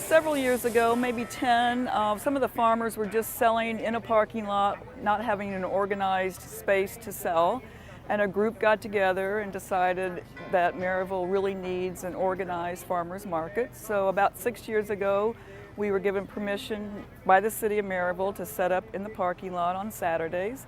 Several years ago, maybe 10, some of the farmers were just selling in a parking lot, not having an organized space to sell. And a group got together and decided that Maryville really needs an organized farmers market. So about 6 years ago, we were given permission by the city of Maryville to set up in the parking lot on Saturdays.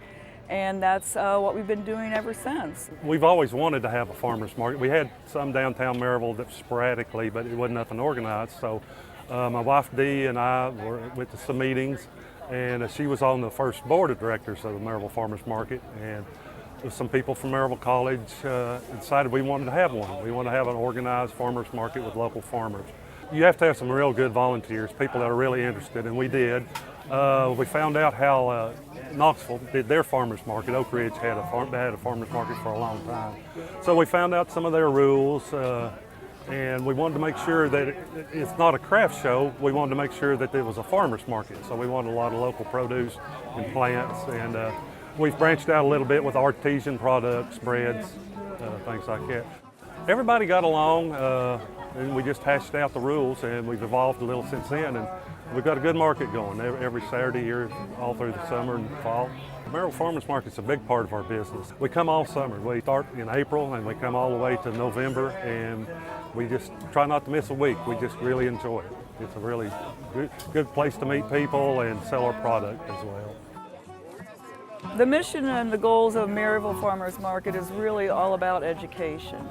And that's what we've been doing ever since. We've always wanted to have a farmers market. We had some downtown Maryville that sporadically, but it wasn't nothing organized. So my wife Dee and I went to some meetings, and she was on the first board of directors of the Maryville Farmers Market. And some people from Maryville College decided we wanted to have one. We wanted to have an organized farmers market with local farmers. You have to have some real good volunteers, people that are really interested, and we did. We found out how Knoxville did their farmers market. Oak Ridge had a farmers market for a long time. So we found out some of their rules, and we wanted to make sure that it's not a craft show. We wanted to make sure that it was a farmers market. So we wanted a lot of local produce and plants, and we've branched out a little bit with artisan products, breads, things like that. Everybody got along, and we just hashed out the rules, and we've evolved a little since then. And we've got a good market going every Saturday here, all through the summer and fall. Maryville Farmers Market's a big part of our business. We come all summer. We start in April and we come all the way to November, and we just try not to miss a week. We just really enjoy it. It's a really good place to meet people and sell our product as well. The mission and the goals of Maryville Farmers Market is really all about education.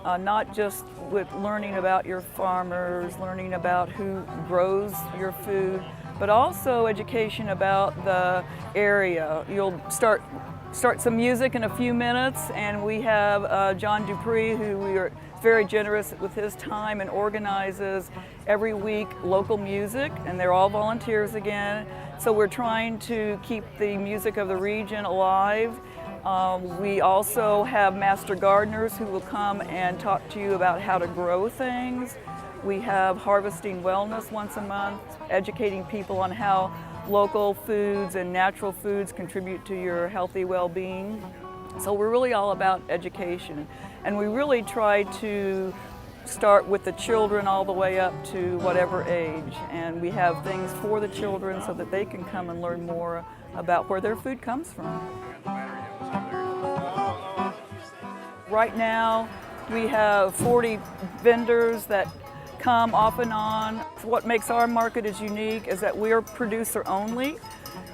Not just with learning about your farmers, learning about who grows your food, but also education about the area. You'll start some music in a few minutes, and we have John Dupree, who we are very generous with his time and organizes every week local music, and they're all volunteers again. So we're trying to keep the music of the region alive. We also have master gardeners who will come and talk to you about how to grow things. We have Harvesting Wellness once a month, educating people on how local foods and natural foods contribute to your healthy well-being. So we're really all about education. And we really try to start with the children all the way up to whatever age. And we have things for the children so that they can come and learn more about where their food comes from. Right now, we have 40 vendors that come off and on. What makes our market is unique is that we're producer only,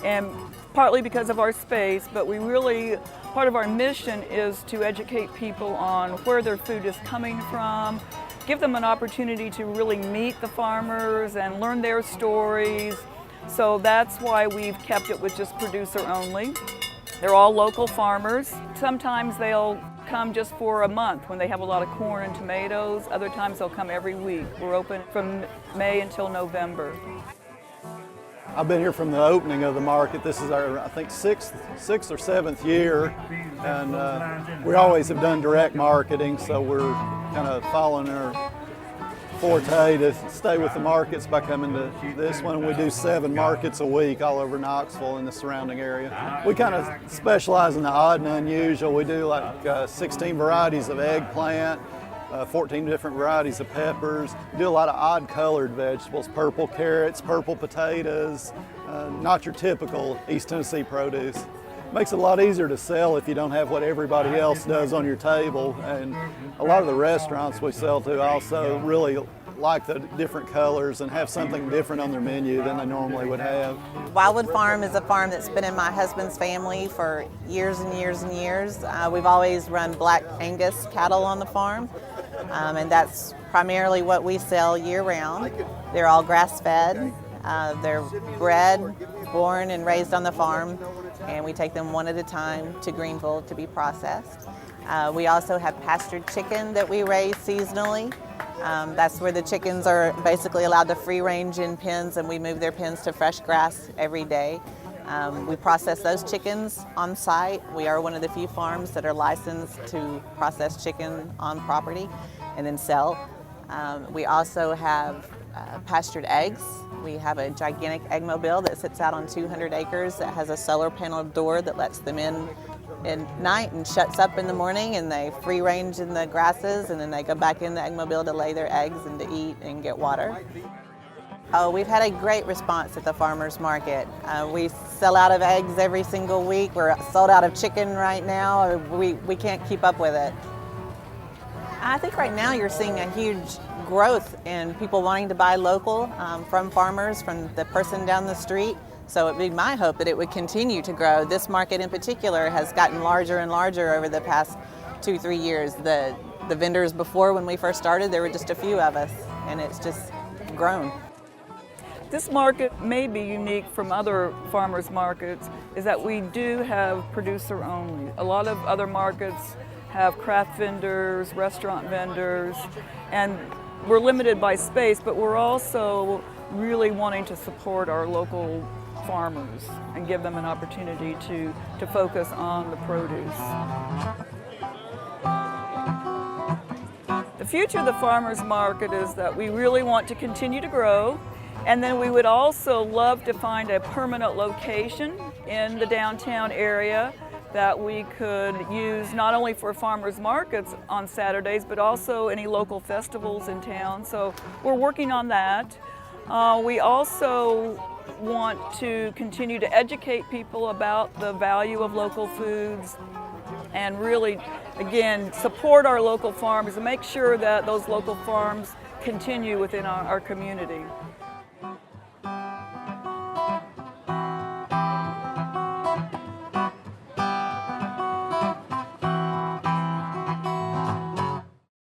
and partly because of our space, but part of our mission is to educate people on where their food is coming from, give them an opportunity to really meet the farmers and learn their stories. So that's why we've kept it with just producer only. They're all local farmers. Sometimes they'll come just for a month when they have a lot of corn and tomatoes. Other times they'll come every week. We're open from May until November. I've been here from the opening of the market. This is our, I think, sixth or seventh year, and we always have done direct marketing, so we're kind of following our forte to stay with the markets by coming to this one. We do 7 markets a week all over Knoxville and the surrounding area. We kind of specialize in the odd and unusual. We do like 16 varieties of eggplant, 14 different varieties of peppers. We do a lot of odd colored vegetables, purple carrots, purple potatoes, not your typical East Tennessee produce. Makes it a lot easier to sell if you don't have what everybody else does on your table. And a lot of the restaurants we sell to also really like the different colors and have something different on their menu than they normally would have. Wildwood Farm is a farm that's been in my husband's family for years and years and years. We've always run Black Angus cattle on the farm, and that's primarily what we sell year-round. They're all grass-fed. They're bred, born, and raised on the farm, and we take them one at a time to Greenville to be processed. We also have pastured chicken that we raise seasonally. That's where the chickens are basically allowed to free range in pens, and we move their pens to fresh grass every day. We process those chickens on site. We are one of the few farms that are licensed to process chicken on property and then sell. We also have pastured eggs. We have a gigantic egg mobile that sits out on 200 acres that has a solar panel door that lets them in at night and shuts up in the morning, and they free range in the grasses, and then they go back in the egg mobile to lay their eggs and to eat and get water. Oh, we've had a great response at the farmers market. We sell out of eggs every single week. We're sold out of chicken right now. We can't keep up with it. I think right now you're seeing a huge growth in people wanting to buy local from farmers, from the person down the street. So it'd be my hope that it would continue to grow. This market in particular has gotten larger and larger over the past 2-3 years. The vendors before, when we first started, there were just a few of us, and it's just grown. This market may be unique from other farmers markets is that we do have producer only. A lot of other markets have craft vendors, restaurant vendors, and we're limited by space, but we're also really wanting to support our local farmers and give them an opportunity to focus on the produce. The future of the farmers market is that we really want to continue to grow, and then we would also love to find a permanent location in the downtown area that we could use not only for farmers markets on Saturdays, but also any local festivals in town. So we're working on that. We also want to continue to educate people about the value of local foods and really, again, support our local farmers and make sure that those local farms continue within our community.